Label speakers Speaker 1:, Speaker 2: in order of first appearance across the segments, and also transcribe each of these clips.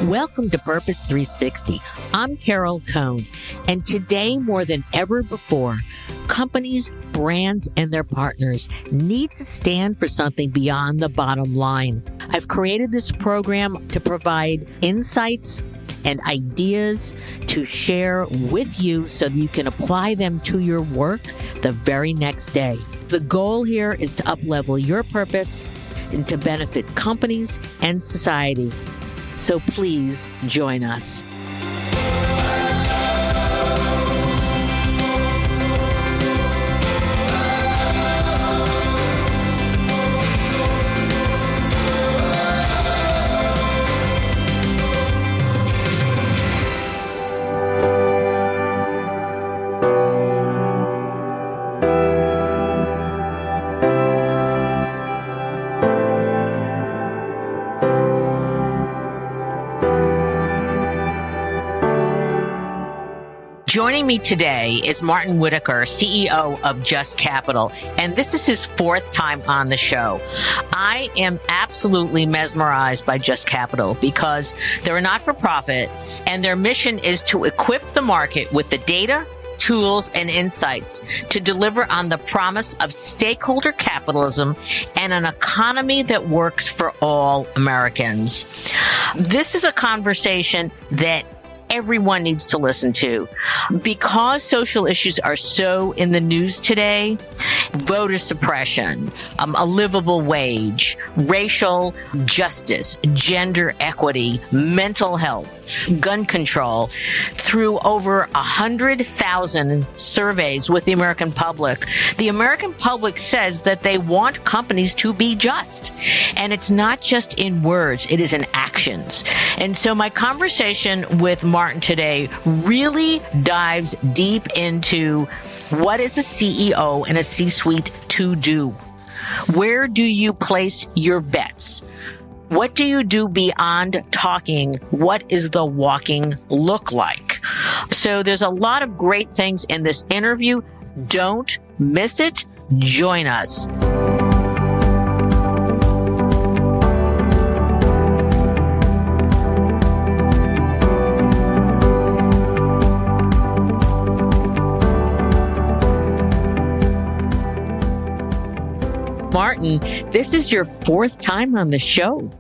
Speaker 1: Welcome to Purpose 360. I'm Carol Cohn, and today more than ever before, companies, brands, and their partners need to stand for something beyond the bottom line. I've created this program to provide insights and ideas to share with you so that you can apply them to your work the very next day. The goal here is to uplevel your purpose and to benefit companies and society. So please join us. Joining me today is Martin Whittaker, CEO of Just Capital, and this is his fourth time on the show. I am absolutely mesmerized by Just Capital because they're a not-for-profit, and their mission is to equip the market with the data, tools, and insights to deliver on the promise of stakeholder capitalism and an economy that works for all Americans. This is a conversation that everyone needs to listen to. Because social issues are so in the news today, voter suppression, a livable wage, racial justice, gender equity, mental health, gun control, through over 100,000 surveys with the American public says that they want companies to be just. And it's not just in words, it is in actions. And so my conversation with Martin today really dives deep into what is a CEO and a C-suite to do? Where do you place your bets? What do you do beyond talking? What is the walking look like? So there's a lot of great things in this interview. Don't miss it. Join us. Martin, this is your fourth time on the show,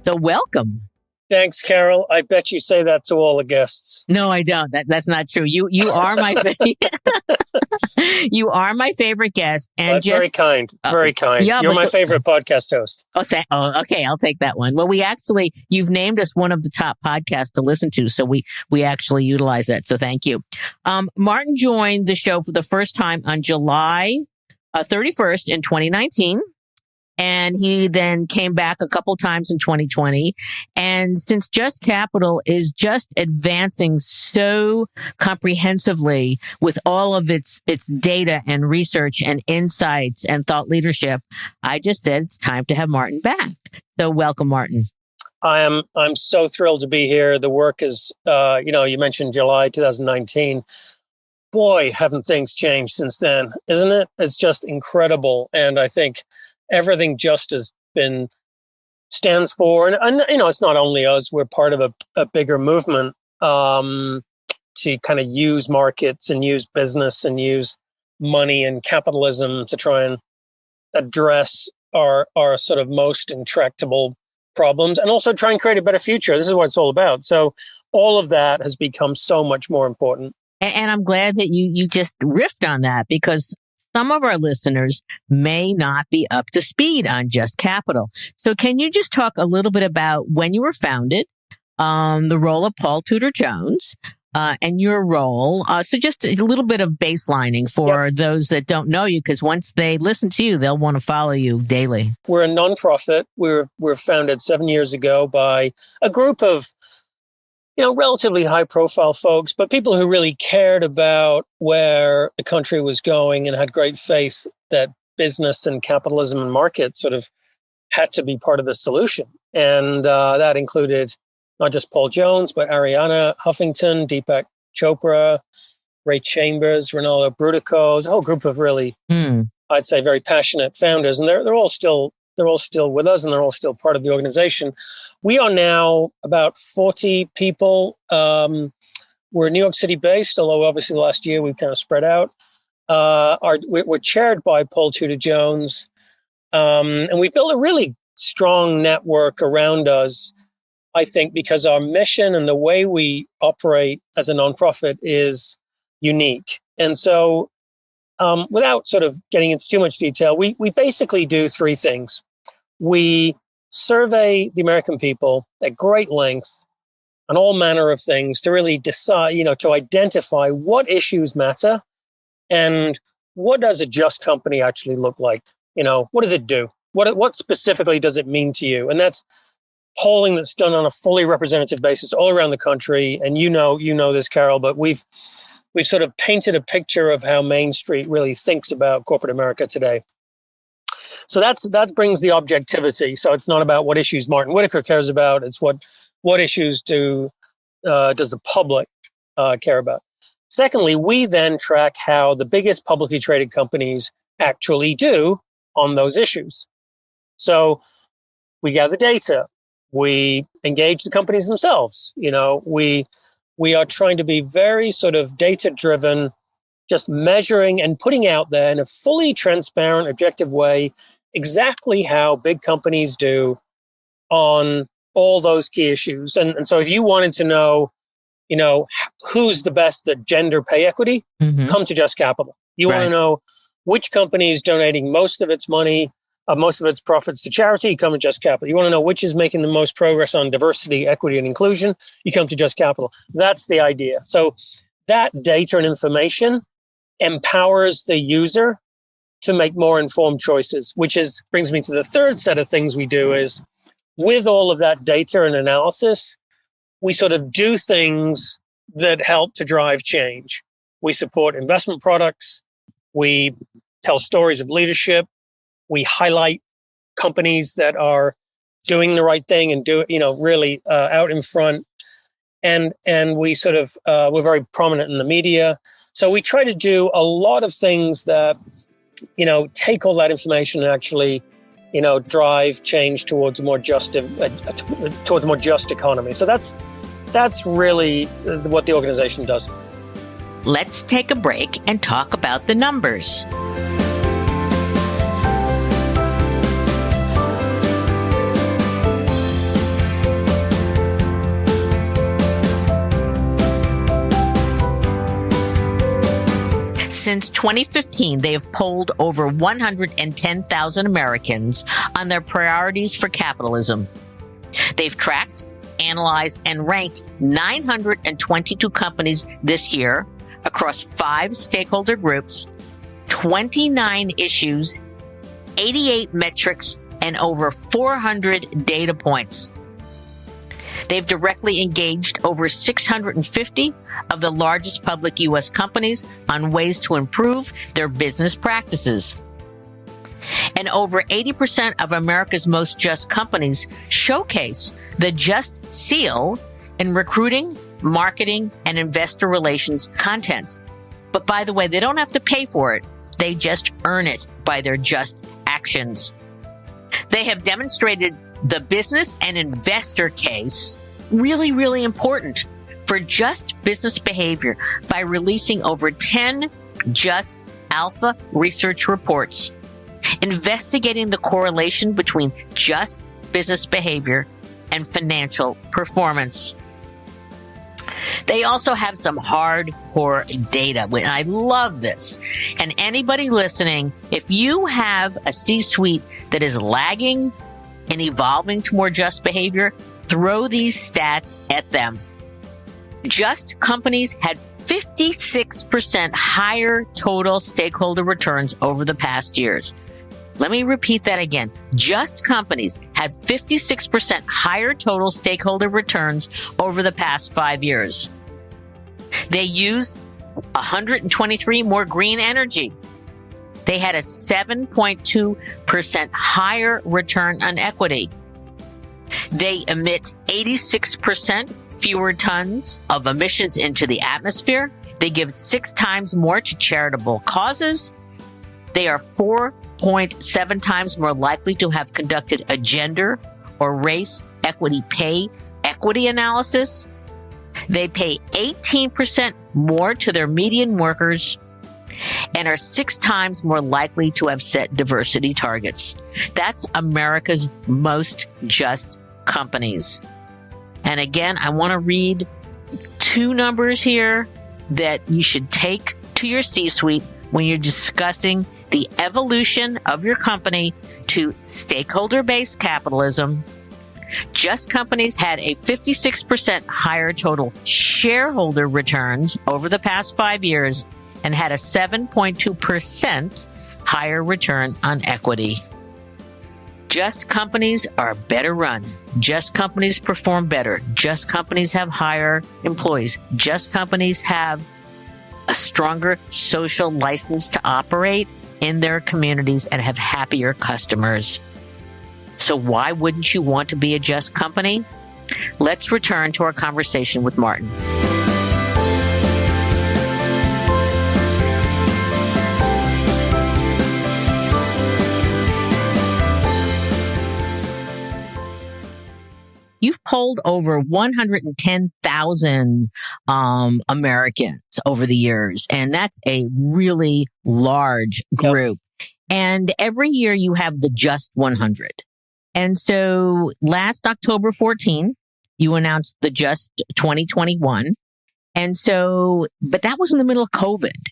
Speaker 1: so welcome.
Speaker 2: Thanks, Carol. I bet you say that to all the guests.
Speaker 1: No, I don't. That's not true. You are my you are my favorite guest, and
Speaker 2: that's very kind. It's very kind. Yeah, you're my favorite podcast host.
Speaker 1: Okay, I'll take that one. Well, you've named us one of the top podcasts to listen to, so we actually utilize that. So thank you. Martin joined the show for the first time on July 31st in 2019. And he then came back a couple times in 2020. And since Just Capital is just advancing so comprehensively with all of its data and research and insights and thought leadership, I just said it's time to have Martin back. So welcome, Martin.
Speaker 2: I'm so thrilled to be here. The work is, you mentioned July 2019. Boy, haven't things changed since then, isn't it? It's just incredible. And I think everything Just has stands for, and it's not only us, we're part of a bigger movement to kind of use markets and use business and use money and capitalism to try and address our sort of most intractable problems and also try and create a better future. This is what it's all about. So all of that has become so much more important.
Speaker 1: And I'm glad that you just riffed on that, because some of our listeners may not be up to speed on Just Capital. So can you just talk a little bit about when you were founded, the role of Paul Tudor Jones, and your role? So just a little bit of baselining for those that don't know you, because once they listen to you, they'll want to follow you daily. We're
Speaker 2: a nonprofit. We're founded 7 years ago by a group of relatively high-profile folks, but people who really cared about where the country was going and had great faith that business and capitalism and market sort of had to be part of the solution. And that included not just Paul Jones, but Arianna Huffington, Deepak Chopra, Ray Chambers, Ronaldo Brutico, a whole group of really, I'd say, very passionate founders. And they're all still They're all still with us, and they're all still part of the organization. We are now about 40 people. We're New York City based, although obviously last year we've kind of spread out. We're chaired by Paul Tudor Jones, and we built a really strong network around us, I think, because our mission and the way we operate as a nonprofit is unique. And so, without sort of getting into too much detail, we basically do three things. We survey the American people at great length on all manner of things to really decide, to identify what issues matter and what does a just company actually look like? What does it do? What specifically does it mean to you? And that's polling that's done on a fully representative basis all around the country. And you know this, Carol, but we've sort of painted a picture of how Main Street really thinks about corporate America today. So that brings the objectivity. So it's not about what issues Martin Whittaker cares about. It's what issues does the public care about. Secondly, we then track how the biggest publicly traded companies actually do on those issues. So we gather data. We engage the companies themselves. We are trying to be very sort of data-driven, just measuring and putting out there in a fully transparent, objective way exactly how big companies do on all those key issues. And so if you wanted to know, who's the best at gender pay equity, come to Just Capital. You want to know which company is donating most of its money, most of its profits to charity, you come to Just Capital. You want to know which is making the most progress on diversity, equity, and inclusion, you come to Just Capital. That's the idea. So that data and information empowers the user to make more informed choices, which brings me to the third set of things we do is, with all of that data and analysis, we sort of do things that help to drive change. We support investment products. We tell stories of leadership. We highlight companies that are doing the right thing and really out in front. And we sort of, we're very prominent in the media. So we try to do a lot of things that, take all that information and actually, drive change towards a more just economy. So that's really what the organization does.
Speaker 1: Let's take a break and talk about the numbers. Since 2015, they have polled over 110,000 Americans on their priorities for capitalism. They've tracked, analyzed, and ranked 922 companies this year across 5 stakeholder groups, 29 issues, 88 metrics, and over 400 data points. They've directly engaged over 650 of the largest public U.S. companies on ways to improve their business practices. And over 80% of America's most just companies showcase the Just seal in recruiting, marketing, and investor relations contents. But by the way, they don't have to pay for it. They just earn it by their just actions. They have demonstrated the business and investor case, really, really important for just business behavior, by releasing over 10 just alpha research reports, investigating the correlation between just business behavior and financial performance. They also have some hardcore data, and I love this. And anybody listening, if you have a C-suite that is lagging and evolving to more just behavior, throw these stats at them. Just companies had 56% higher total stakeholder returns over the past years. Let me repeat that again. Just companies had 56% higher total stakeholder returns over the past 5 years. They used 123 more green energy. They had a 7.2% higher return on equity. They emit 86% fewer tons of emissions into the atmosphere. They give 6 times more to charitable causes. They are 4 4.7 times more likely to have conducted a gender or race equity pay equity analysis. They pay 18% more to their median workers and are 6 times more likely to have set diversity targets. That's America's most just companies. And again, I want to read 2 numbers here that you should take to your C-suite when you're discussing the evolution of your company to stakeholder-based capitalism. Just Companies had a 56% higher total shareholder returns over the past 5 years and had a 7.2% higher return on equity. Just Companies are better run. Just Companies perform better. Just Companies have higher employees. Just Companies have a stronger social license to operate in their communities and have happier customers. So why wouldn't you want to be a Just Company? Let's return to our conversation with Martin. You've polled over 110,000 Americans over the years, and that's a really large group. Yep. And every year you have the Just 100. And so last October 14, you announced the Just 2021. And so, but that was in the middle of COVID.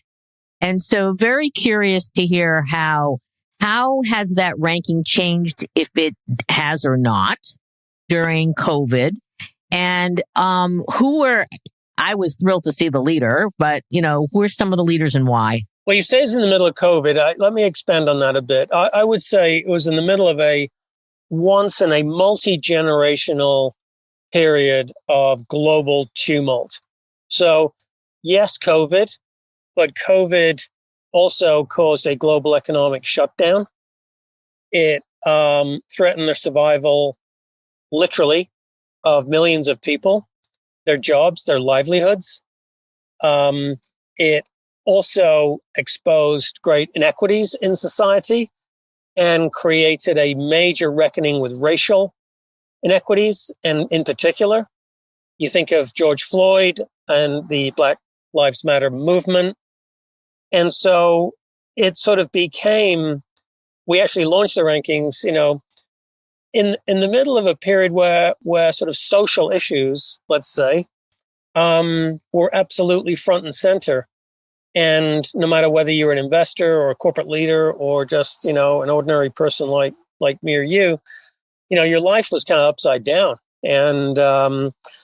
Speaker 1: And so very curious to hear how has that ranking changed, if it has or not, during COVID. And I was thrilled to see the leader, but, who are some of the leaders and why?
Speaker 2: Well, you say it's in the middle of COVID. Let me expand on that a bit. I would say it was in the middle of once in a multi-generational period of global tumult. So yes, COVID, but COVID also caused a global economic shutdown. It threatened the survival, literally, of millions of people, their jobs, their livelihoods. It also exposed great inequities in society and created a major reckoning with racial inequities. And in particular, you think of George Floyd and the Black Lives Matter movement. And so it sort of became, we actually launched the rankings, in the middle of a period where sort of social issues, let's say, were absolutely front and center. And no matter whether you're an investor or a corporate leader or just, an ordinary person like me or you, your life was kind of upside down. And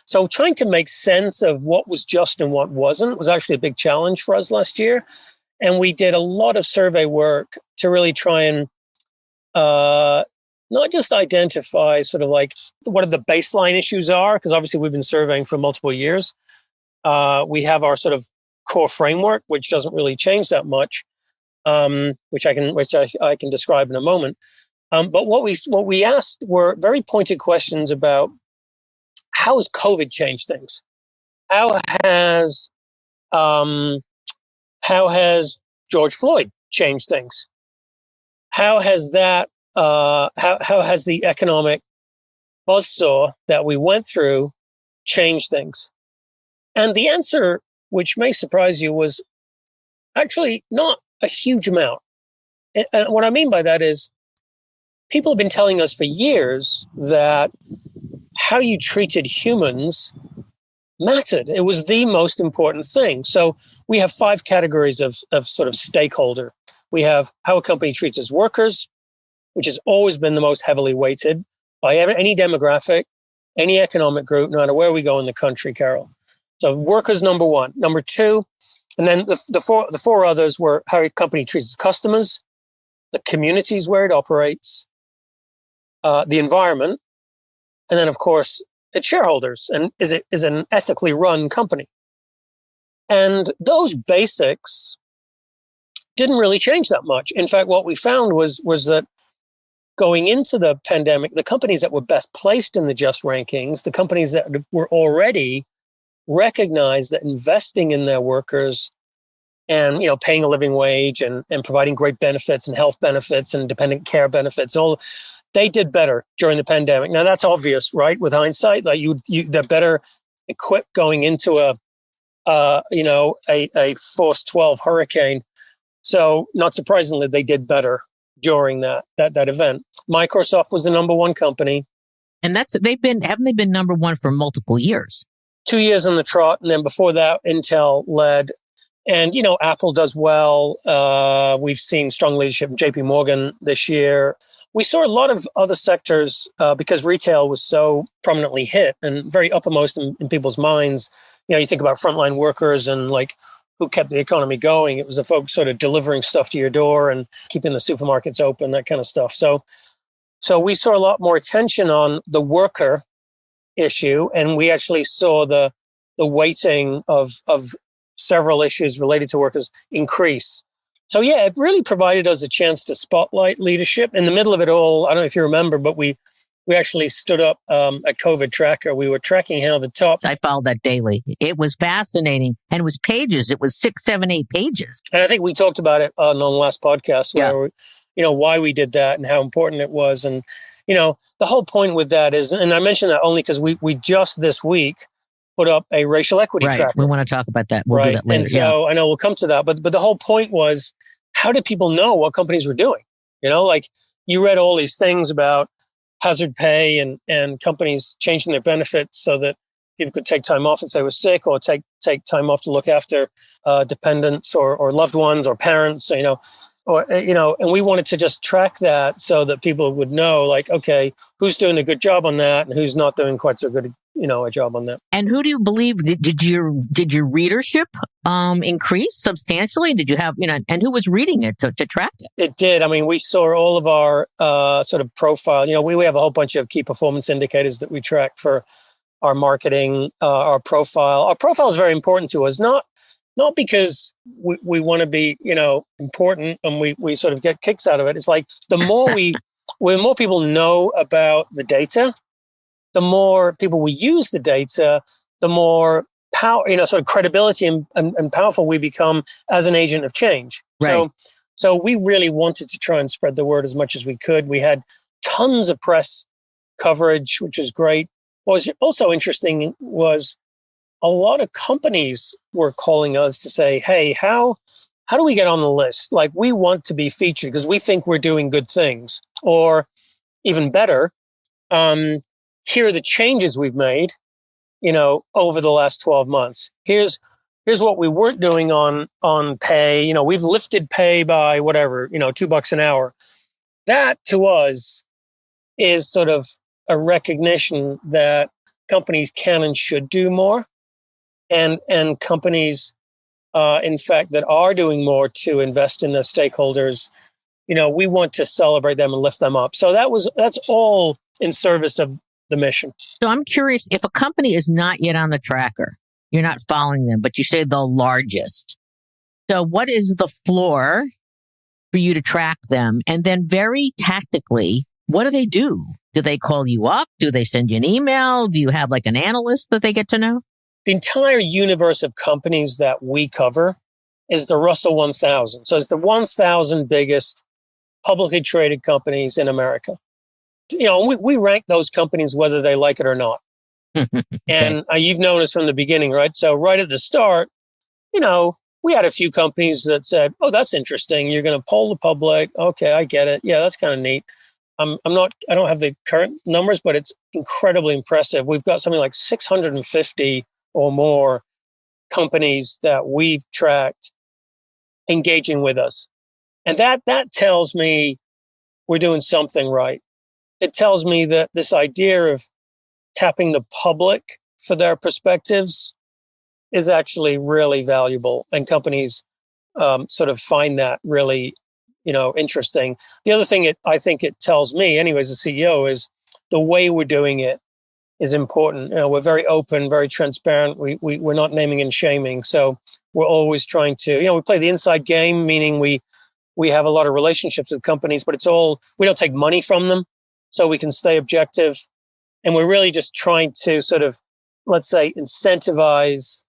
Speaker 2: so trying to make sense of what was just and what wasn't was actually a big challenge for us last year. And we did a lot of survey work to really try and not just identify sort of like what are the baseline issues are, because obviously we've been surveying for multiple years. We have our sort of core framework, which doesn't really change that much, which I can describe in a moment. But what we asked were very pointed questions about how has COVID changed things? How has George Floyd changed things? How has that? How has the economic buzzsaw that we went through changed things? And the answer, which may surprise you, was actually not a huge amount. And what I mean by that is people have been telling us for years that how you treated humans mattered. It was the most important thing. So we have 5 categories of sort of stakeholder. We have how a company treats its workers, which has always been the most heavily weighted by any demographic, any economic group, no matter where we go in the country, Carol. So workers, number 1. Number 2, and then the four others were how a company treats its customers, the communities where it operates, the environment, and then, of course, its shareholders, and is an ethically run company. And those basics didn't really change that much. In fact, what we found was that going into the pandemic, the companies that were best placed in the Just rankings, the companies that were already recognized that investing in their workers and, paying a living wage and providing great benefits and health benefits and dependent care benefits. All they did better during the pandemic. Now that's obvious, right? With hindsight, like they're better equipped going into a force 12 hurricane. So not surprisingly, they did better during that event. Microsoft was the number one company.
Speaker 1: And haven't they been number one for multiple years?
Speaker 2: 2 years on the trot. And then before that, Intel led. And, Apple does well. We've seen strong leadership in JP Morgan this year. We saw a lot of other sectors because retail was so prominently hit and very uppermost in people's minds. You think about frontline workers and like who kept the economy going. It was the folks sort of delivering stuff to your door and keeping the supermarkets open, that kind of stuff. So we saw a lot more attention on the worker issue, and we actually saw the weighting of several issues related to workers increase. So yeah, it really provided us a chance to spotlight leadership. In the middle of it all, I don't know if you remember, but we actually stood up a COVID tracker. We were tracking how the top.
Speaker 1: I followed that daily. It was fascinating. And it was pages. It was 6, 7, 8 pages.
Speaker 2: And I think we talked about it on the last podcast where, why we did that and how important it was. And, the whole point with that is, and I mentioned that only because we just this week put up a racial equity tracker.
Speaker 1: We want to talk about that. We'll do that later.
Speaker 2: And so I know we'll come to that, but the whole point was, how did people know what companies were doing? Like you read all these things about hazard pay and companies changing their benefits so that people could take time off if they were sick or take time off to look after dependents or loved ones or parents, and we wanted to just track that so that people would know, like, okay, who's doing a good job on that and who's not doing quite so good, a job on that.
Speaker 1: And who do you believe did your readership increase substantially? Did you have, and who was reading it to track it?
Speaker 2: It did. I mean, we saw all of our sort of profile. We have a whole bunch of key performance indicators that we track for our marketing, our profile. Our profile is very important to us, not because we want to be, important and we sort of get kicks out of it. It's like the more when more people know about the data, the more people we use the data, the more power, sort of credibility and powerful we become as an agent of change.
Speaker 1: Right.
Speaker 2: So we really wanted to try and spread the word as much as we could. We had tons of press coverage, which was great. What was also interesting was a lot of companies were calling us to say, hey, how do we get on the list? Like, we want to be featured because we think we're doing good things. Or even better, here are the changes we've made, over the last 12 months. Here's what we weren't doing on pay. We've lifted pay by whatever, $2 an hour. That to us is sort of a recognition that companies can and should do more. And companies, in fact, that are doing more to invest in their stakeholders, we want to celebrate them and lift them up. So that's all in service of the mission.
Speaker 1: So I'm curious, if a company is not yet on the tracker, you're not following them, but you say the largest. So what is the floor for you to track them? And then very tactically, what do they do? Do they call you up? Do they send you an email? Do you have like an analyst that they get to know?
Speaker 2: The entire universe of companies that we cover is the Russell 1000. So it's the 1,000 biggest publicly traded companies in America. We rank those companies whether they like it or not.
Speaker 1: Okay.
Speaker 2: And you've known us from the beginning, right? So right at the start, we had a few companies that said, oh, that's interesting. You're going to poll the public. Okay, I get it. Yeah, that's kind of neat. I don't have the current numbers, but it's incredibly impressive. We've got something like 650 or more companies that we've tracked engaging with us. And that tells me we're doing something right. It tells me that this idea of tapping the public for their perspectives is actually really valuable. And companies sort of find that really, interesting. The other thing I think it tells me, anyways, as CEO, is the way we're doing it is important. We're very open, very transparent. We're not naming and shaming. So we're always trying to, we play the inside game, meaning we have a lot of relationships with companies, but we don't take money from them. So we can stay objective. And we're really just trying to sort of, let's say, incentivize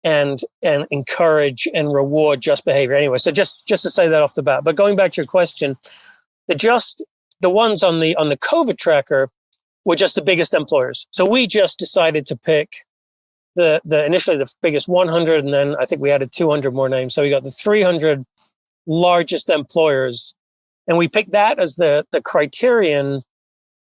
Speaker 2: and encourage and reward just behavior anyway. So just to say that off the bat. But going back to your question, the ones on the COVID tracker were just the biggest employers. So we just decided to pick the initially the biggest 100, and then I think we added 200 more names. So we got the 300 largest employers, and we picked that as the criterion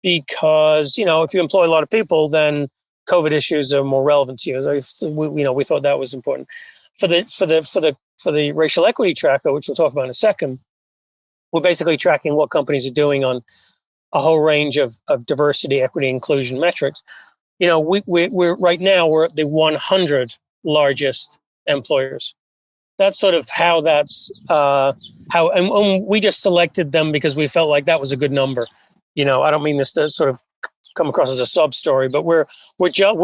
Speaker 2: because, if you employ a lot of people, then COVID issues are more relevant to you. So we thought that was important. For the racial equity tracker, which we'll talk about in a second, we're basically tracking what companies are doing on a whole range of diversity, equity, inclusion metrics. We're right now we're at the 100 largest employers. That's sort of how and we just selected them because we felt like that was a good number. I don't mean this to sort of come across as a sub story, but we're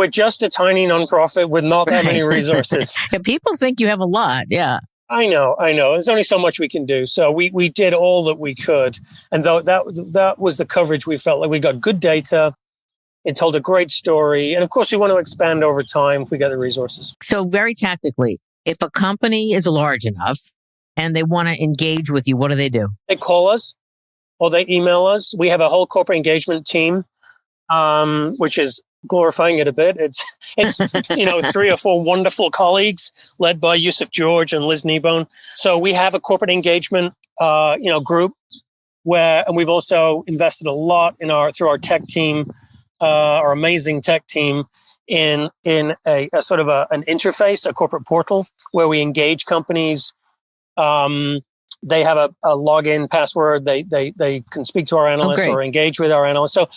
Speaker 2: just a tiny nonprofit with not that many resources.
Speaker 1: People think you have a lot. Yeah.
Speaker 2: I know. There's only so much we can do. So we did all that we could. And though that was the coverage, we felt like we got good data. It told a great story. And of course, we want to expand over time if we get the resources.
Speaker 1: So very tactically, if a company is large enough and they want to engage with you, what do? They
Speaker 2: call us or they email us. We have a whole corporate engagement team, which is glorifying it a bit. It's 3 or 4 wonderful colleagues led by Yusuf George and Liz Kneebone. So we have a corporate engagement group and we've also invested a lot through our tech team, our amazing tech team, in a sort of an interface, a corporate portal where we engage companies. They have a login password. They can speak to our analysts or engage with our analysts. So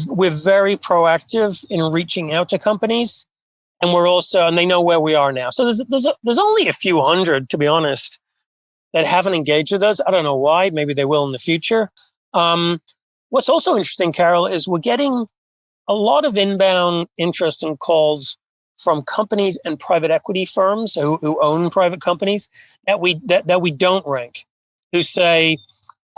Speaker 2: we're very proactive in reaching out to companies, and and they know where we are now. So there's only a few hundred, to be honest, that haven't engaged with us. I don't know why. Maybe they will in the future. What's also interesting, Carol, is we're getting a lot of inbound interest and calls from companies and private equity firms who own private companies that we don't rank, who say,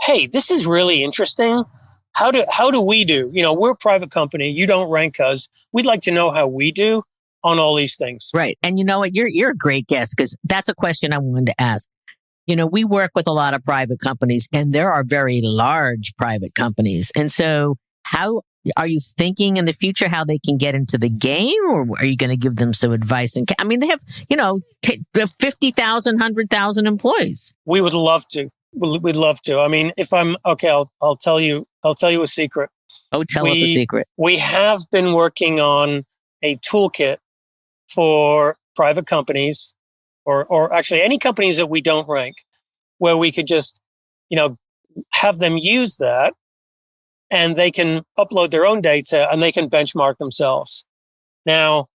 Speaker 2: "Hey, this is really interesting. How do we do? We're a private company. You don't rank us. We'd like to know how we do on all these things."
Speaker 1: Right. And you know what? You're a great guest because that's a question I wanted to ask. We work with a lot of private companies, and there are very large private companies. And so how are you thinking in the future how they can get into the game, or are you going to give them some advice? And they have, 50,000, 100,000 employees.
Speaker 2: We would love to. We'd love to. I mean, if I'm okay, I'll tell you a secret.
Speaker 1: Oh, tell us a secret.
Speaker 2: We have been working on a toolkit for private companies or actually any companies that we don't rank, where we could just, have them use that and they can upload their own data and they can benchmark themselves. Now,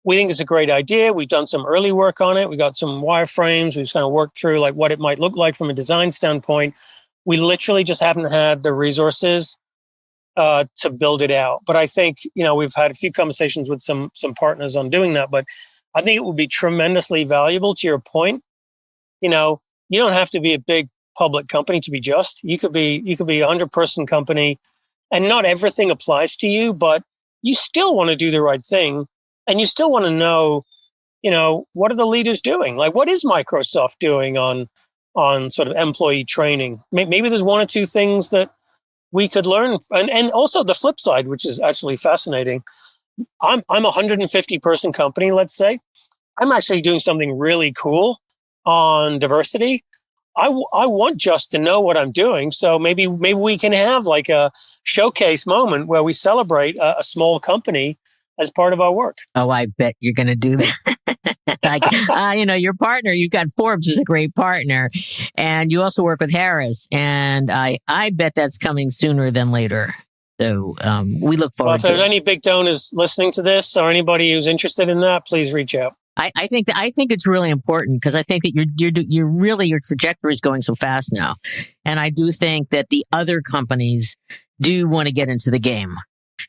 Speaker 2: we think it's a great idea. We've done some early work on it. We got some wireframes. We've kind of worked through like what it might look like from a design standpoint. We literally just haven't had the resources to build it out. But I think, we've had a few conversations with some partners on doing that. But I think it would be tremendously valuable. To your point, you don't have to be a big public company to be just. You could be a 100-person company, and not everything applies to you, but you still want to do the right thing. And you still want to know, what are the leaders doing? Like, what is Microsoft doing on sort of employee training? Maybe there's 1 or 2 things that we could learn. And also the flip side, which is actually fascinating. I'm a 150-person company, let's say. I'm actually doing something really cool on diversity. I want just to know what I'm doing. So maybe we can have like a showcase moment where we celebrate a small company as part of our work.
Speaker 1: Oh, I bet you're going to do that. Your partner, you've got Forbes is a great partner, and you also work with Harris, and I bet that's coming sooner than later. So we look forward to it.
Speaker 2: If there's any big donors listening to this or anybody who's interested in that, please reach out.
Speaker 1: I think it's really important because I think that your trajectory is going so fast now. And I do think that the other companies do want to get into the game.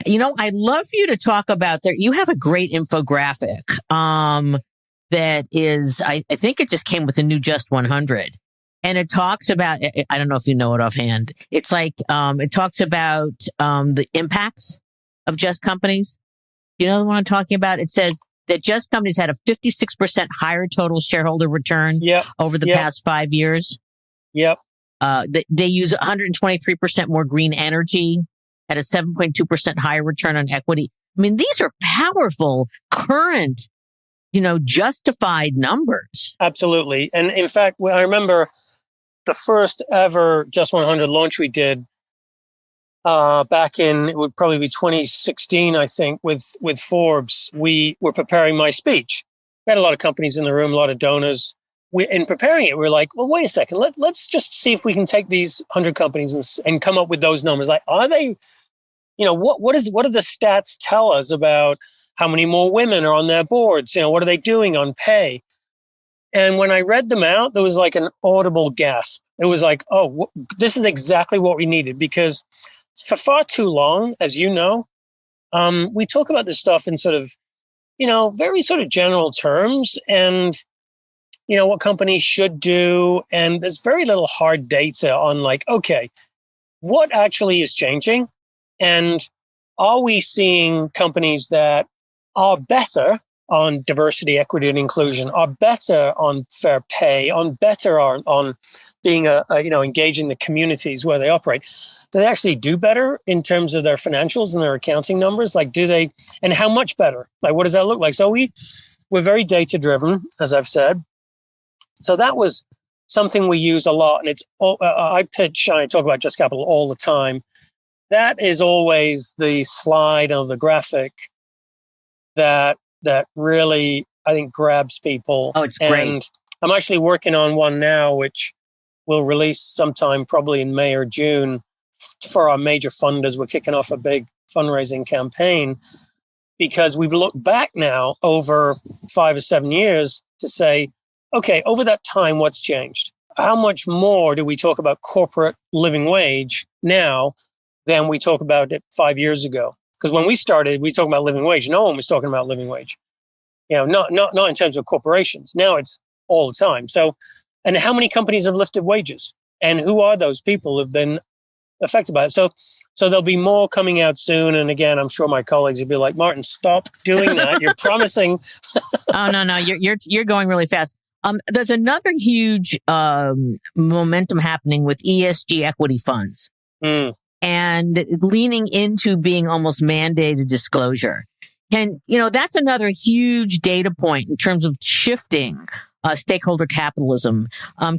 Speaker 1: I'd love for you to talk about you have a great infographic that is, I think it just came with the new Just 100. And it talks about, I don't know if you know it offhand. It's like, it talks about the impacts of just companies. You know what I'm talking about? It says, that Just Companies had a 56% higher total shareholder return over the past 5 years.
Speaker 2: Yep.
Speaker 1: They use 123% more green energy at a 7.2% higher return on equity. I mean, these are powerful, current, justified numbers.
Speaker 2: Absolutely. And in fact, I remember the first ever Just 100 launch we did back in, it would probably be 2016, I think, with Forbes. We were preparing my speech. We had a lot of companies in the room, a lot of donors. In preparing it, we're like, well, wait a second. Let's just see if we can take these 100 companies and come up with those numbers. Like, are they, what do the stats tell us about how many more women are on their boards? What are they doing on pay? And when I read them out, there was like an audible gasp. It was like, oh, this is exactly what we needed, because for far too long, as you know, we talk about this stuff in sort of, very sort of general terms and, what companies should do. And there's very little hard data on like, okay, what actually is changing? And are we seeing companies that are better on diversity, equity, and inclusion, are better on fair pay, on better on being engaging the communities where they operate? Do they actually do better in terms of their financials and their accounting numbers? Like, do they, and how much better? Like, what does that look like? So we're very data driven, as I've said. So that was something we use a lot. And it's, I pitch, I talk about Just Capital all the time. That is always the slide or the graphic that really, I think, grabs people.
Speaker 1: Oh, it's great.
Speaker 2: And I'm actually working on one now, which will release sometime probably in May or June for our major funders. We're kicking off a big fundraising campaign because we've looked back now over 5 or 7 years to say, okay, over that time, what's changed? How much more do we talk about corporate living wage now than we talk about it 5 years ago? Because when we started, we talked about living wage. No one was talking about living wage. Not in terms of corporations. Now it's all the time. So, and how many companies have lifted wages? And who are those people who have been affected by it? So there'll be more coming out soon. And again, I'm sure my colleagues will be like, Martin, stop doing that. You're promising.
Speaker 1: Oh, no, you're going really fast. There's another huge momentum happening with ESG equity funds. And leaning into being almost mandated disclosure. And, that's another huge data point in terms of shifting stakeholder capitalism.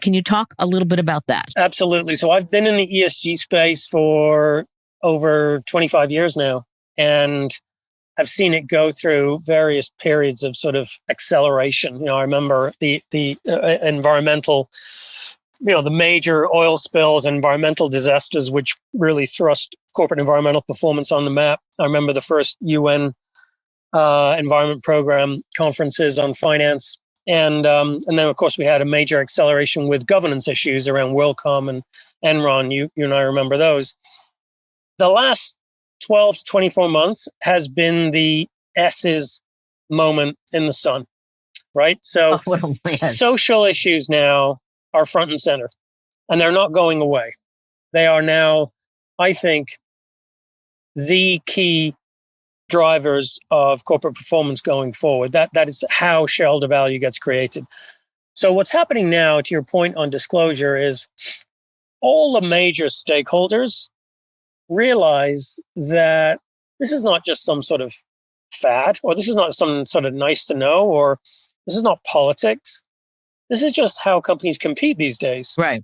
Speaker 1: Can you talk a little bit about that?
Speaker 2: Absolutely. So I've been in the ESG space for over 25 years now, and I've seen it go through various periods of sort of acceleration. I remember the environmental, the major oil spills and environmental disasters, which really thrust corporate environmental performance on the map. I remember the first UN environment program conferences on finance. And then, of course, we had a major acceleration with governance issues around WorldCom and Enron. You and I remember those. The last 12 to 24 months has been the S's moment in the sun, right? So social issues now are front and center, and they're not going away. They are now, I think, the key drivers of corporate performance going forward. That is how shareholder value gets created. So what's happening now, to your point on disclosure, is all the major stakeholders realize that this is not just some sort of fad, or this is not some sort of nice to know, or this is not politics. This is just how companies compete these days.
Speaker 1: Right.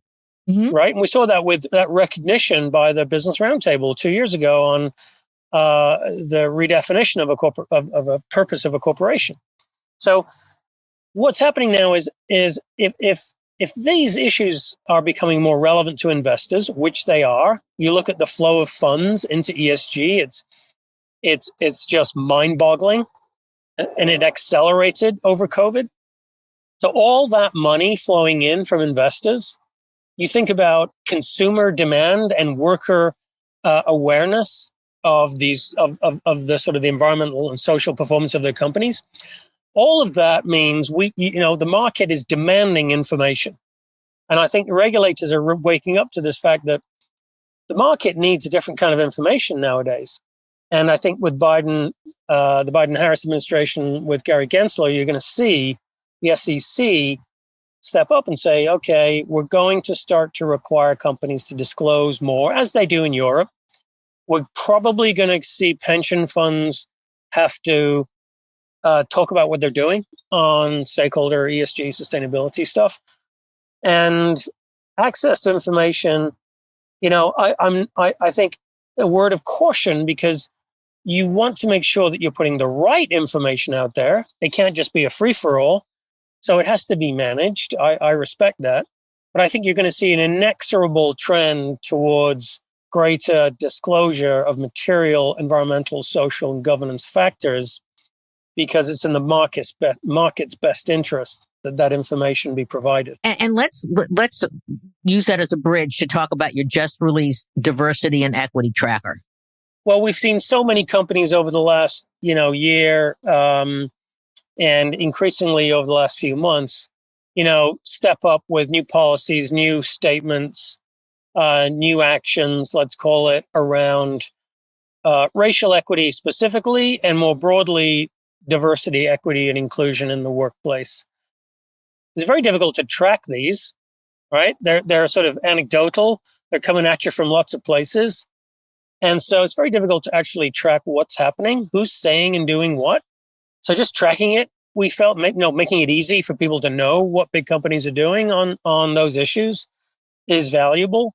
Speaker 2: Mm-hmm. Right. And we saw that with that recognition by the Business Roundtable 2 years ago on the redefinition of a purpose of a corporation. So what's happening now is if these issues are becoming more relevant to investors, which they are, you look at the flow of funds into ESG, it's just mind-boggling, and it accelerated over COVID. So all that money flowing in from investors, you think about consumer demand and worker awareness of these of the sort of the environmental and social performance of their companies. All of that means the market is demanding information. And I think regulators are waking up to this fact that the market needs a different kind of information nowadays. And I think with Biden the Biden-Harris administration with Gary Gensler, you're going to see the SEC step up and say, okay, we're going to start to require companies to disclose more, as they do in Europe. We're probably going to see pension funds have to talk about what they're doing on stakeholder, ESG, sustainability stuff. And access to information, I think a word of caution, because you want to make sure that you're putting the right information out there. It can't just be a free-for-all. So it has to be managed. I respect that. But I think you're going to see an inexorable trend towards greater disclosure of material, environmental, social, and governance factors, because it's in the market's best interest that information be provided.
Speaker 1: And let's use that as a bridge to talk about your just released diversity and equity tracker.
Speaker 2: Well, we've seen so many companies over the last year, and increasingly over the last few months, step up with new policies, new statements, new actions, let's call it, around racial equity specifically, and more broadly, diversity, equity, and inclusion in the workplace. It's very difficult to track these, right? They're sort of anecdotal. They're coming at you from lots of places. And so it's very difficult to actually track what's happening, who's saying and doing what. So just tracking it, we felt, making it easy for people to know what big companies are doing on those issues is valuable.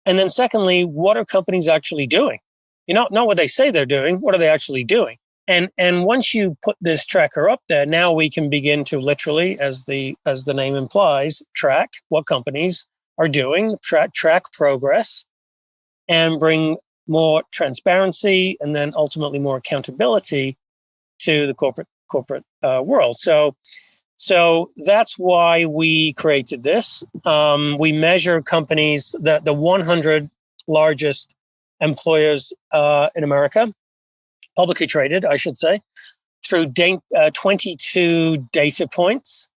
Speaker 2: And then secondly, what are companies actually doing? Not what they say they're doing, what are they actually doing? And once you put this tracker up there, now we can begin to literally, as the name implies, track what companies are doing, track progress, and bring more transparency and then ultimately more accountability to the corporate world. So that's why we created this. We measure companies, the 100 largest employers in America, publicly traded, I should say, through 22 data points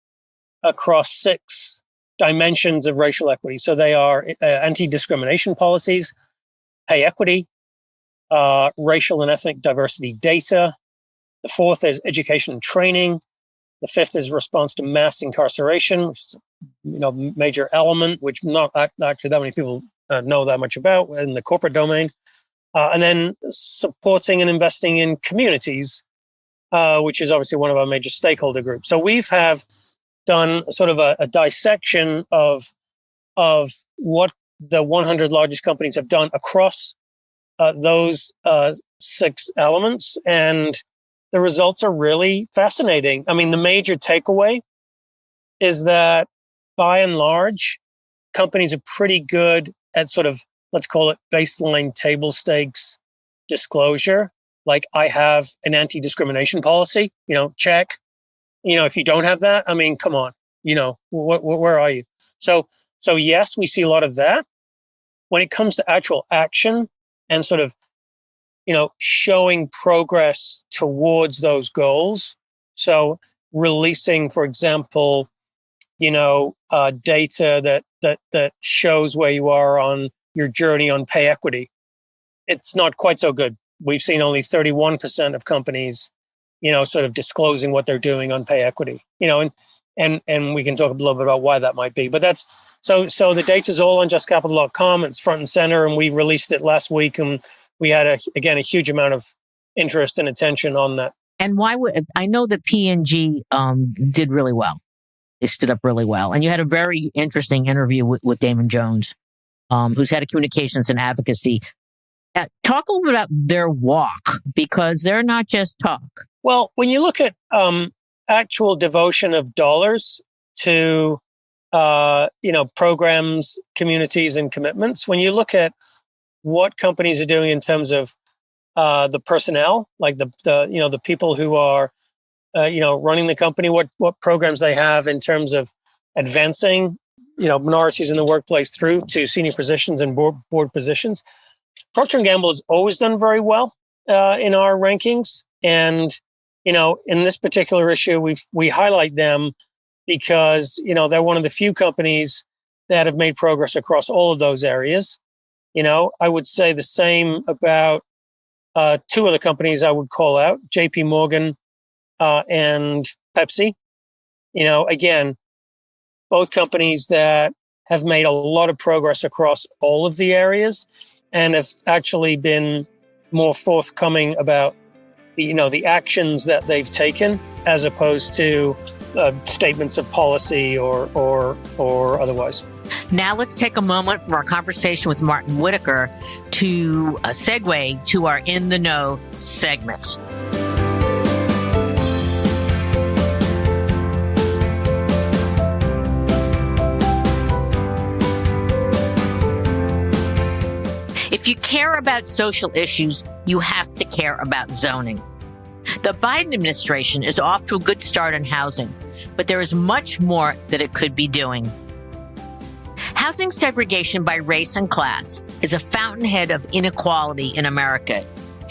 Speaker 2: across 6 dimensions of racial equity. So they are anti-discrimination policies, pay equity, racial and ethnic diversity data. The 4th is education and training. The 5th is response to mass incarceration, which is a major element, which not actually that many people know that much about in the corporate domain. And then supporting and investing in communities, which is obviously one of our major stakeholder groups. So we have done sort of a dissection of what the 100 largest companies have done across those 6 elements. And the results are really fascinating. I mean, the major takeaway is that by and large, companies are pretty good at sort of, let's call it baseline table stakes disclosure. Like, I have an anti-discrimination policy, check. If you don't have that, I mean, come on, where are you? So yes, we see a lot of that. When it comes to actual action and sort of, showing progress towards those goals. So releasing, for example, data that shows where you are on your journey on pay equity. It's not quite so good. We've seen only 31% of companies, sort of disclosing what they're doing on pay equity, and we can talk a little bit about why that might be. But that's so the data's all on justcapital.com. It's front and center, and we released it last week, and we had a huge amount of interest and attention on that.
Speaker 1: And why would I know that P&G did really well? They stood up really well, and you had a very interesting interview with Damon Jones, who's head of communications and advocacy. Talk a little bit about their walk, because they're not just talk.
Speaker 2: Well, when you look at actual devotion of dollars to programs, communities, and commitments, when you look at what companies are doing in terms of the personnel, like the people who are running the company, what programs they have in terms of advancing minorities in the workplace through to senior positions and board positions. Procter & Gamble has always done very well in our rankings, and in this particular issue, we highlight them because they're one of the few companies that have made progress across all of those areas. I would say the same about Two other companies I would call out, JP Morgan and Pepsi. Again, both companies that have made a lot of progress across all of the areas and have actually been more forthcoming about the actions that they've taken as opposed to statements of policy or otherwise.
Speaker 1: Now let's take a moment from our conversation with Martin Whittaker to segue to our In the Know segment. If you care about social issues, you have to care about zoning. The Biden administration is off to a good start on housing, but there is much more that it could be doing. Housing segregation by race and class is a fountainhead of inequality in America.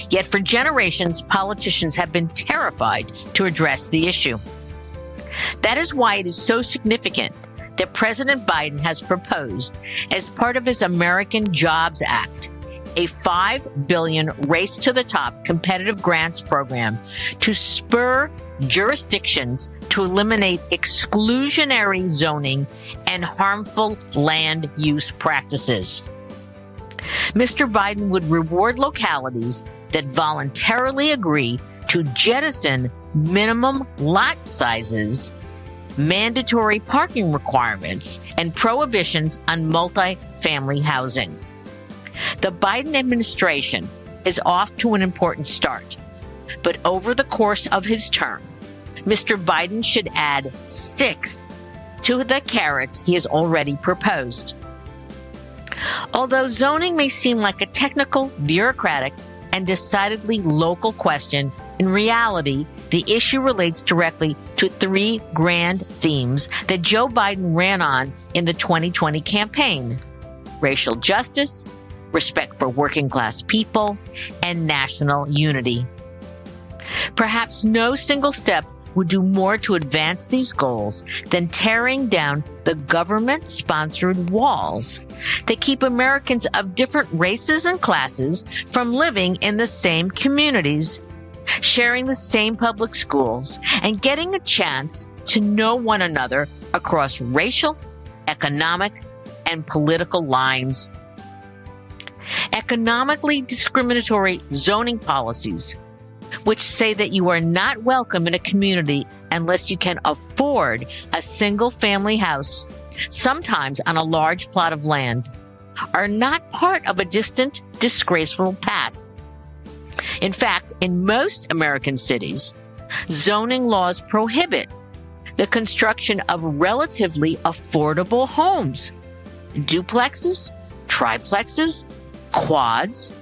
Speaker 1: Yet for generations, politicians have been terrified to address the issue. That is why it is so significant that President Biden has proposed, as part of his American Jobs Act, a $5 billion Race to the Top competitive grants program to spur jurisdictions to eliminate exclusionary zoning and harmful land use practices. Mr. Biden would reward localities that voluntarily agree to jettison minimum lot sizes, mandatory parking requirements, and prohibitions on multi-family housing. The Biden administration is off to an important start, but over the course of his term, Mr. Biden should add sticks to the carrots he has already proposed. Although zoning may seem like a technical, bureaucratic, and decidedly local question, in reality, the issue relates directly to three grand themes that Joe Biden ran on in the 2020 campaign: racial justice, respect for working class people, and national unity. Perhaps no single step would do more to advance these goals than tearing down the government-sponsored walls that keep Americans of different races and classes from living in the same communities, sharing the same public schools, and getting a chance to know one another across racial, economic, and political lines. Economically discriminatory zoning policies, which say that you are not welcome in a community unless you can afford a single-family house, sometimes on a large plot of land, are not part of a distant, disgraceful past. In fact, in most American cities, zoning laws prohibit the construction of relatively affordable homes, duplexes, triplexes, quads,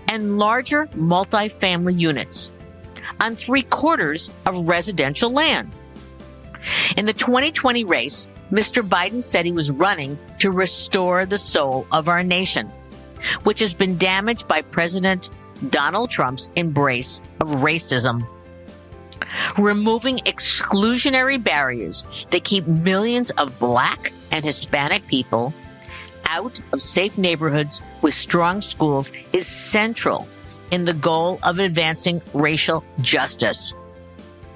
Speaker 1: and larger multi-family units on 3/4 of residential land. In the 2020 race, Mr. Biden said he was running to restore the soul of our nation, which has been damaged by President Donald Trump's embrace of racism. Removing exclusionary barriers that keep millions of Black and Hispanic people out of safe neighborhoods with strong schools is central in the goal of advancing racial justice.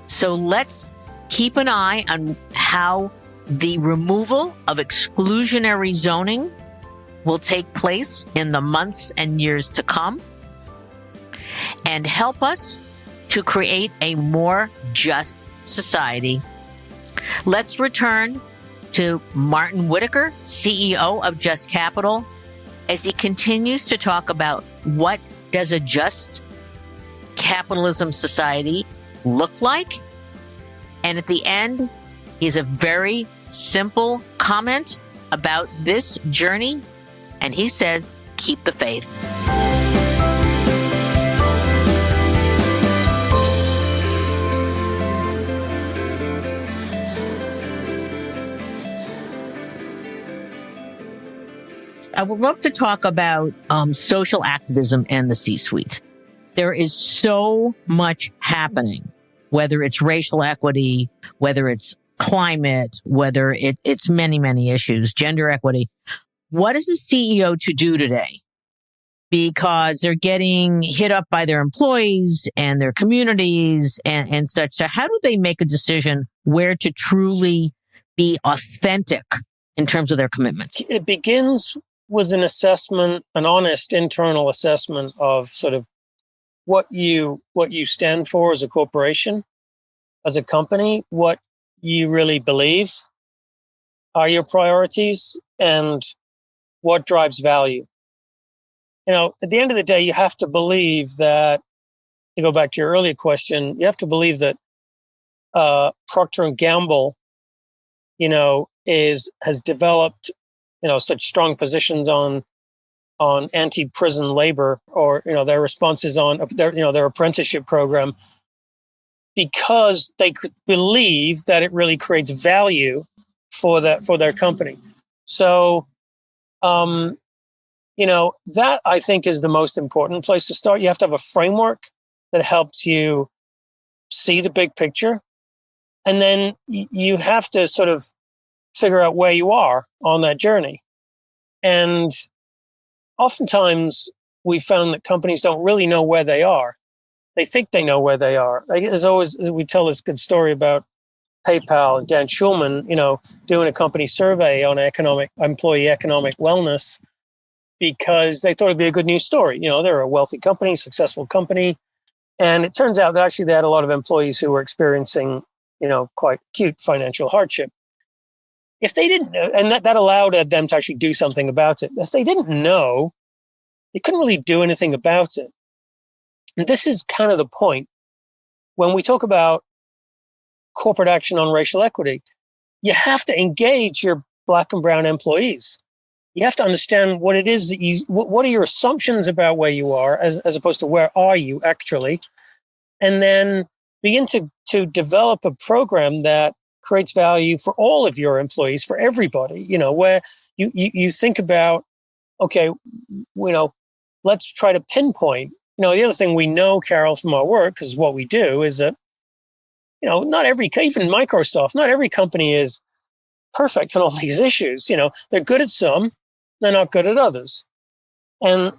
Speaker 1: So let's keep an eye on how the removal of exclusionary zoning will take place in the months and years to come, and help us to create a more just society. Let's return to Martin Whittaker, CEO of Just Capital, as he continues to talk about what does a just capitalism society look like. And at the end, he has a very simple comment about this journey, and he says, keep the faith. I would love to talk about social activism and the C-suite. There is so much happening, whether it's racial equity, whether it's climate, whether it's many, many issues, gender equity. What is a CEO to do today because they're getting hit up by their employees and their communities and such. So how do they make a decision where to truly be authentic in terms of their commitments?
Speaker 2: It begins with an assessment, an honest internal assessment of sort of what you stand for as a corporation, as a company, what you really believe are your priorities, and what drives value. At the end of the day, you have to believe that, to go back to your earlier question, you have to believe that Procter and Gamble, has developed, such strong positions on anti-prison labor, or their responses on their apprenticeship program, because they believe that it really creates value for their company. So, that I think is the most important place to start. You have to have a framework that helps you see the big picture, and then you have to sort of figure out where you are on that journey. And oftentimes we found that companies don't really know where they are. They think they know where they are. There's always, we tell this good story about PayPal and Dan Schulman, doing a company survey on employee economic wellness, because they thought it'd be a good news story. They're a wealthy company, successful company. And it turns out that actually they had a lot of employees who were experiencing, quite acute financial hardship. If they didn't know, and that allowed them to actually do something about it. If they didn't know, they couldn't really do anything about it. And this is kind of the point. When we talk about corporate action on racial equity, you have to engage your Black and brown employees. You have to understand what it is that what are your assumptions about where you are, as opposed to where are you actually, and then begin to develop a program that creates value for all of your employees, for everybody, where you think about, okay, let's try to pinpoint. The other thing we know, Carol, from our work, because what we do is that, not every, even Microsoft, not every company is perfect on all these issues. They're good at some, they're not good at others. And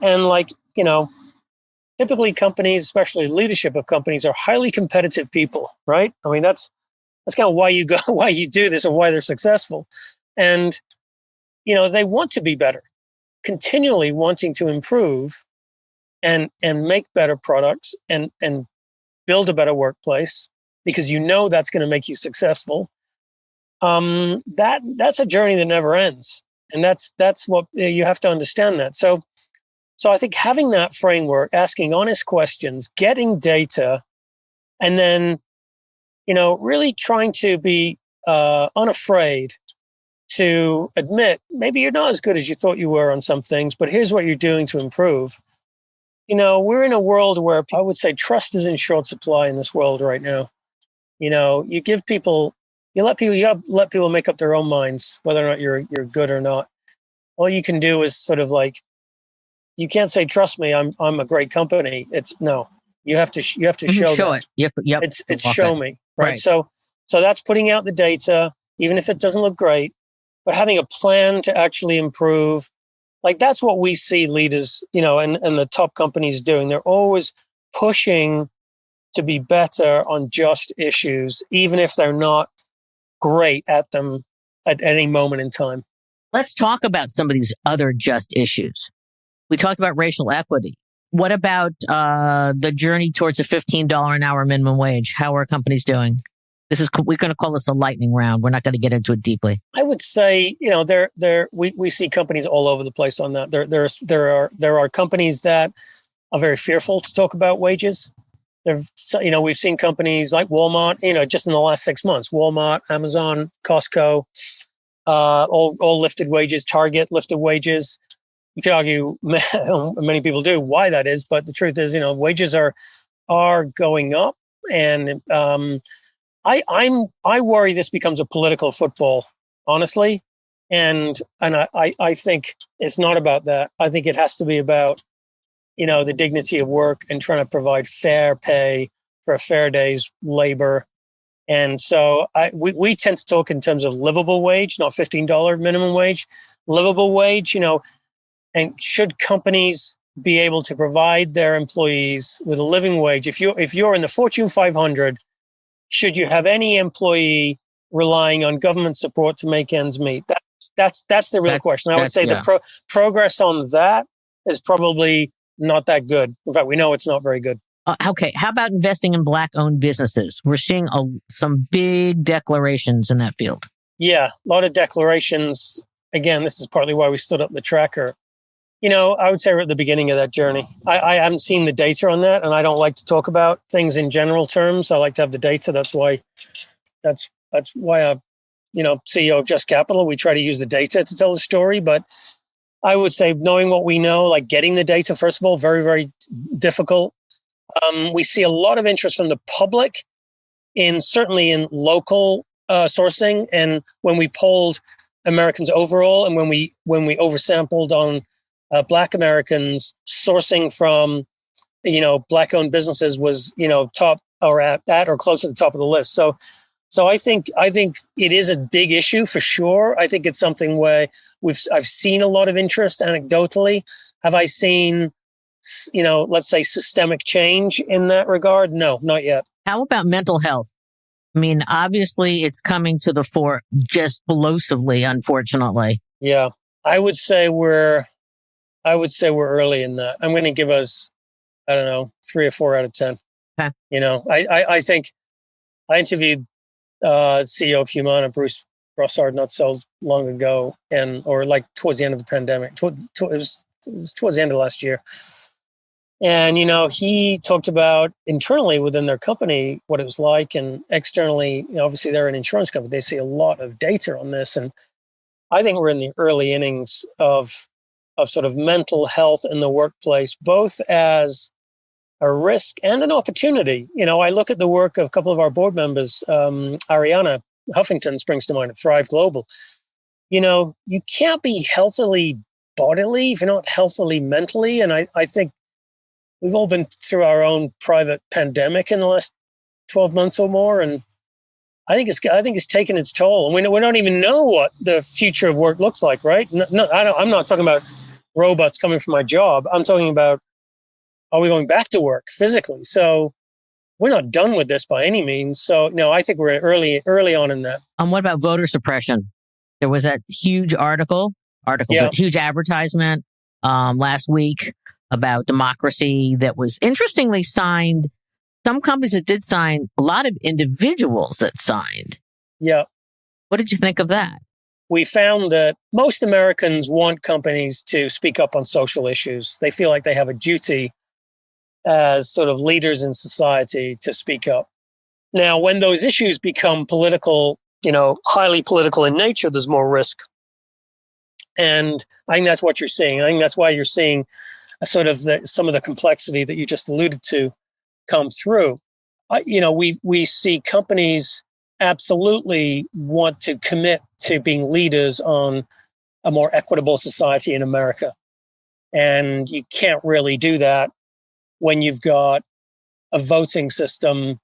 Speaker 2: typically companies, especially leadership of companies, are highly competitive people, right? I mean, that's kind of why you do this, and why they're successful. And, they want to be better, continually wanting to improve and make better products and build a better workplace, because that's going to make you successful. That's a journey that never ends. And that's what you have to understand that. So I think having that framework, asking honest questions, getting data, and then, really trying to be unafraid to admit maybe you're not as good as you thought you were on some things, but here's what you're doing to improve. We're in a world where I would say trust is in short supply in this world right now. You let people make up their own minds whether or not you're good or not. All you can do is sort of like, you can't say, trust me, I'm a great company. You have to show
Speaker 1: it.
Speaker 2: It's show me, right? So that's putting out the data, even if it doesn't look great, but having a plan to actually improve. Like, that's what we see leaders, and the top companies doing. They're always pushing to be better on just issues, even if they're not great at them at any moment in time.
Speaker 1: Let's talk about some of these other just issues. We talked about racial equity. What about the journey towards a $15 an hour minimum wage? How are companies doing? We're going to call this a lightning round. We're not going to get into it deeply.
Speaker 2: I would say, we see companies all over the place on that. There are companies that are very fearful to talk about wages. We've seen companies like Walmart, just in the last 6 months, Walmart, Amazon, Costco, all lifted wages. Target lifted wages. You could argue, many people do, why that is, but the truth is, wages are going up, and I worry this becomes a political football, honestly, and I think it's not about that. I think it has to be about the dignity of work and trying to provide fair pay for a fair day's labor. And so we tend to talk in terms of livable wage, not $15 minimum wage, livable wage, and should companies be able to provide their employees with a living wage. If you're in the Fortune 500, should you have any employee relying on government support to make ends meet? That's the real question. I would say the progress on that is probably not that good. In fact, we know it's not very good.
Speaker 1: Okay. How about investing in Black-owned businesses? We're seeing some big declarations in that field.
Speaker 2: Yeah, a lot of declarations. Again, this is partly why we stood up the tracker. I would say we're at the beginning of that journey. I haven't seen the data on that, and I don't like to talk about things in general terms. I like to have the data. That's why I'm, CEO of Just Capital. We try to use the data to tell the story. But I would say knowing what we know, like getting the data, first of all, very, very difficult. We see a lot of interest from the public certainly in local sourcing. And when we polled Americans overall, and when we oversampled on Black Americans, sourcing from, Black-owned businesses was, top or at or close to the top of the list. So I think it is a big issue for sure. I think it's something where I've seen a lot of interest anecdotally. Have I seen, let's say systemic change in that regard? No, not yet.
Speaker 1: How about mental health? I mean, obviously it's coming to the fore just explosively, unfortunately.
Speaker 2: Yeah, I would say we're early in that. I'm going to give us, 3 or 4 out of 10.
Speaker 1: Okay.
Speaker 2: I think I interviewed CEO of Humana, Bruce Brossard, not so long ago, or like towards the end of the pandemic. It was towards the end of last year. And, he talked about internally within their company what it was like, and externally, obviously they're an insurance company. They see a lot of data on this. And I think we're in the early innings of sort of mental health in the workplace, both as a risk and an opportunity. I look at the work of a couple of our board members, Ariana Huffington springs to mind at Thrive Global. You can't be healthily bodily if you're not healthily mentally. And I think we've all been through our own private pandemic in the last 12 months or more. And I think it's taken its toll. And we don't even know what the future of work looks like, right? No, I'm not talking about robots coming from my job. I'm talking about, are we going back to work physically? So we're not done with this by any means. So, I think we're early on in that.
Speaker 1: What about voter suppression? There was that huge huge advertisement last week about democracy that was interestingly signed. Some companies that did sign, a lot of individuals that signed.
Speaker 2: Yeah.
Speaker 1: What did you think of that?
Speaker 2: We found that most Americans want companies to speak up on social issues. They feel like they have a duty as sort of leaders in society to speak up. Now, when those issues become political, highly political in nature, there's more risk. And I think that's what you're seeing. I think that's why you're seeing some of the complexity that you just alluded to come through. We see companies absolutely want to commit to being leaders on a more equitable society in America. And you can't really do that when you've got a voting system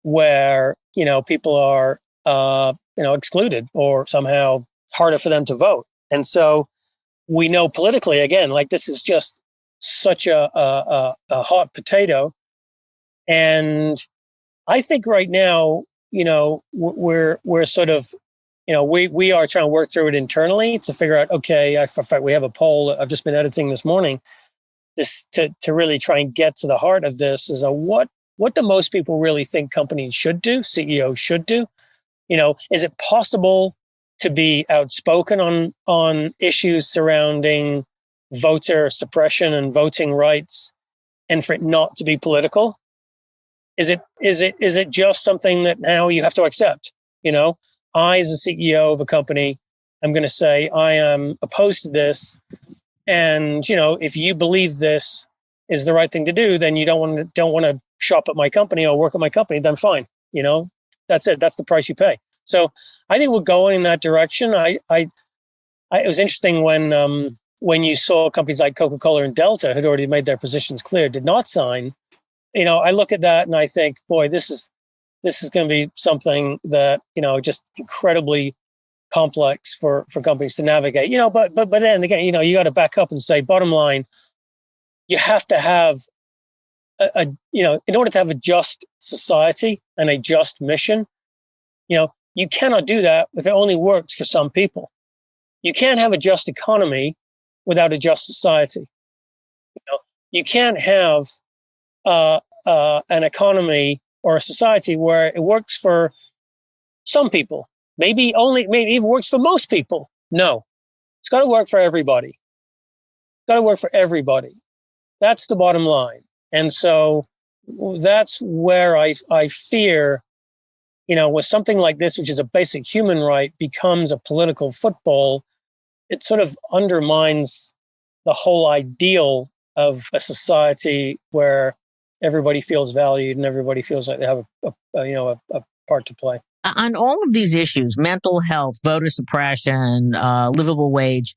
Speaker 2: where, people are, excluded, or somehow it's harder for them to vote. And so we know politically, again, like this is just such a hot potato. And I think right now, we're sort of, we are trying to work through it internally to figure out, okay, in fact, we have a poll I've just been editing this morning, this to really try and get to the heart of this is what do most people really think companies should do, CEOs should do? Is it possible to be outspoken on issues surrounding voter suppression and voting rights, and for it not to be political? Is it just something that now you have to accept? I, as a CEO of a company, I'm going to say I am opposed to this, and if you believe this is the right thing to do, then you don't want to shop at my company or work at my company. Then fine, that's it. That's the price you pay. So I think we're going in that direction. It was interesting when you saw companies like Coca-Cola and Delta had already made their positions clear, did not sign. I look at that and I think, boy, this is going to be something that, just incredibly complex for companies to navigate, but then again, you got to back up and say, bottom line, you have to have in order to have a just society and a just mission, you cannot do that if it only works for some people. You can't have a just economy without a just society. You can't have an economy or a society where it works for some people. Maybe it works for most people. No, it's got to work for everybody. It's got to work for everybody. That's the bottom line. And so that's where I fear, with something like this, which is a basic human right, becomes a political football. It sort of undermines the whole ideal of a society where everybody feels valued and everybody feels like they have a part to play.
Speaker 1: On all of these issues, mental health, voter suppression, livable wage,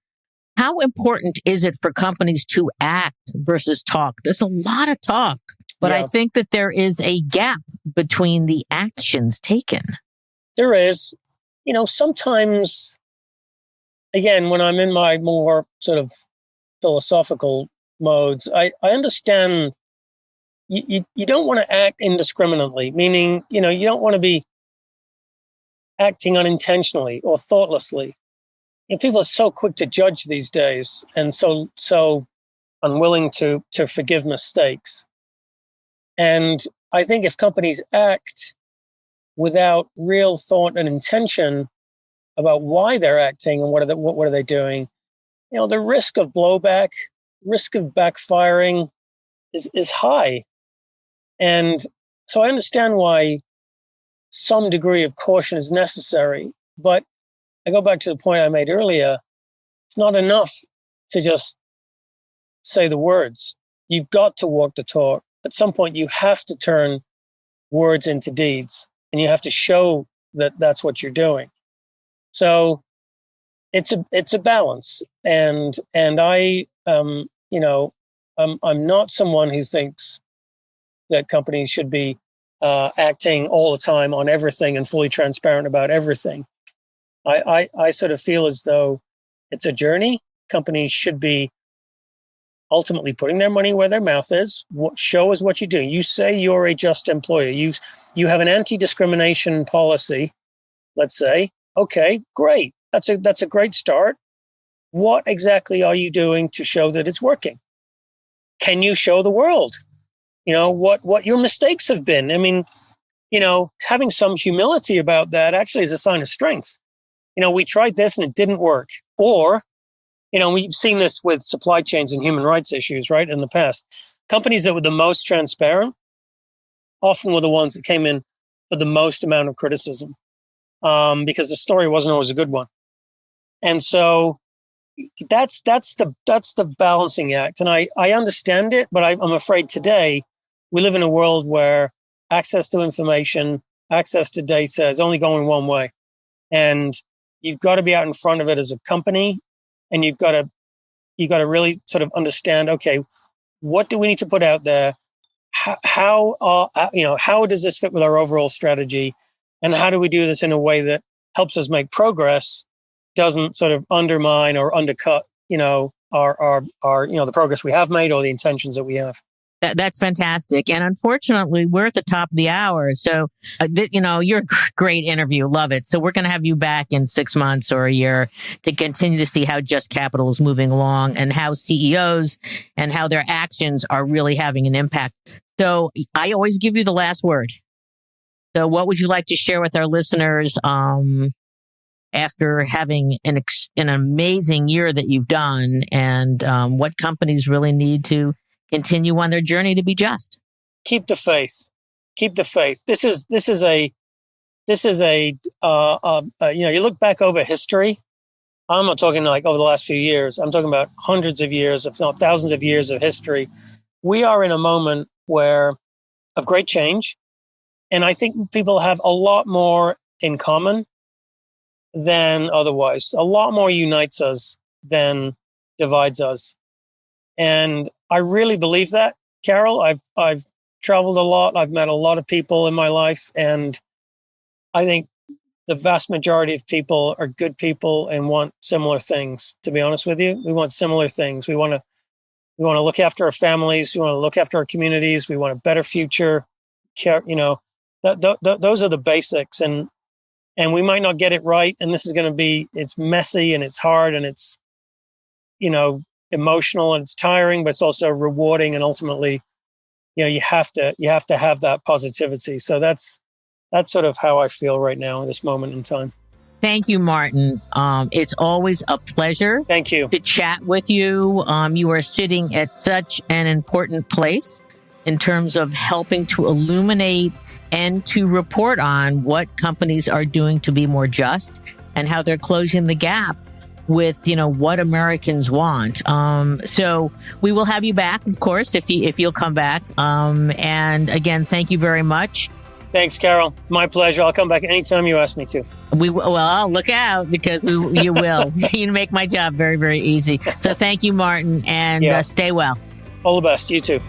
Speaker 1: how important is it for companies to act versus talk? There's a lot of talk, but I think that there is a gap between the actions taken.
Speaker 2: There is. Sometimes, again, when I'm in my more sort of philosophical modes, I understand you don't want to act indiscriminately, meaning, you don't want to be acting unintentionally or thoughtlessly. People are so quick to judge these days and so unwilling to forgive mistakes. And I think if companies act without real thought and intention about why they're acting and what are they doing, the risk of blowback, risk of backfiring is high. And so I understand why some degree of caution is necessary, but I go back to the point I made earlier. It's not enough to just say the words. You've got to walk the talk. At some point, you have to turn words into deeds, and you have to show that that's what you're doing. So it's a balance, and I I'm not someone who thinks that companies should be acting all the time on everything and fully transparent about everything. I sort of feel as though it's a journey. Companies should be ultimately putting their money where their mouth is. Show us what you do. You say you're a just employer. You have an anti-discrimination policy, let's say. Okay, great. That's a great start. What exactly are you doing to show that it's working? Can you show the world, what your mistakes have been? I mean, having some humility about that actually is a sign of strength. We tried this and it didn't work. Or, we've seen this with supply chains and human rights issues, right? In the past, companies that were the most transparent often were the ones that came in for the most amount of criticism, because the story wasn't always a good one. And so that's the balancing act. And I understand it, but I'm afraid today we live in a world where access to information, access to data is only going one way. And you've got to be out in front of it as a company, and you've got to really sort of understand, okay, what do we need to put out there? How does this fit with our overall strategy? And how do we do this in a way that helps us make progress, doesn't sort of undermine or undercut, our the progress we have made or the intentions that we have.
Speaker 1: That's fantastic. And unfortunately, we're at the top of the hour. So, you're a great interview. Love it. So we're going to have you back in 6 months or a year to continue to see how Just Capital is moving along and how CEOs and how their actions are really having an impact. So I always give you the last word. So what would you like to share with our listeners after having an amazing year that you've done, and what companies really need to continue on their journey to be just?
Speaker 2: Keep the faith. Keep the faith. This is a you look back over history. I'm not talking like over the last few years. I'm talking about hundreds of years, if not thousands of years of history. We are in a moment of great change. And I think people have a lot more in common than otherwise. A lot more unites us than divides us. And I really believe that, Carol. I've traveled a lot. I've met a lot of people in my life. And I think the vast majority of people are good people and want similar things, to be honest with you. We want similar things. We want We want to look after our families. We want to look after our communities. We want a better future. Those are the basics. And we might not get it right. And this is going to be, it's messy and it's hard and it's, emotional and it's tiring, but it's also rewarding. And ultimately, you have to have that positivity. So that's sort of how I feel right now in this moment in time.
Speaker 1: Thank you, Martin. It's always a pleasure.
Speaker 2: Thank you.
Speaker 1: To chat with you. You are sitting at such an important place in terms of helping to illuminate and to report on what companies are doing to be more just and how they're closing the gap with, what Americans want. So we will have you back, of course, if you'll come back. And again, thank you very much.
Speaker 2: Thanks, Carol. My pleasure. I'll come back anytime you ask me to.
Speaker 1: I'll look out because you will. You make my job very, very easy. So thank you, Martin, and stay well.
Speaker 2: All the best. You too.